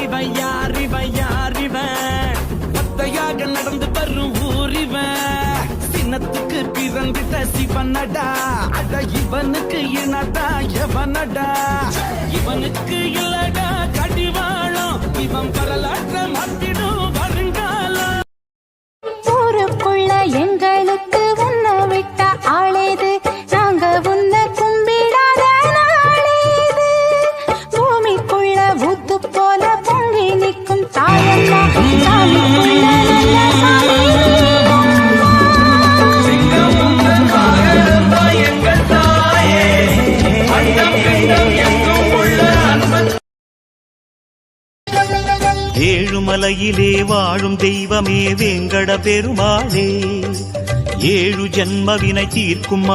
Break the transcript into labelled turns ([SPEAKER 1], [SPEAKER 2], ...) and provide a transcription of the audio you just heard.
[SPEAKER 1] இவன் யார் இவன் யார் இவன் ஒத்தையாக நடந்து வரும் ஊர் இவன் சின்னத்துக்கு பிறந்திட்ட சிவனடா அட இவனுக்கு இனடா எவனடா இவனுக்கு இல்லடா கடிவாளம் இவன் வரலாற்ற மாத்திடும் வருங்காலம்
[SPEAKER 2] ஊருக்குள்ள எங்களுக்கு உன்னை விட்ட ஆளேது நாங்க உன்னை கும்பிடாத நாளேது பூமிக்குள்ள ஊத்து போல பொங்கி நிற்கும் தாயம்மா சாமிக்குள்ள நல்ல சாமி
[SPEAKER 3] ஏழுமலையிலே வாழும் தெய்வமே வேங்கட பெருமாளே ஏழு ஜன்மவினை தீர்க்கும்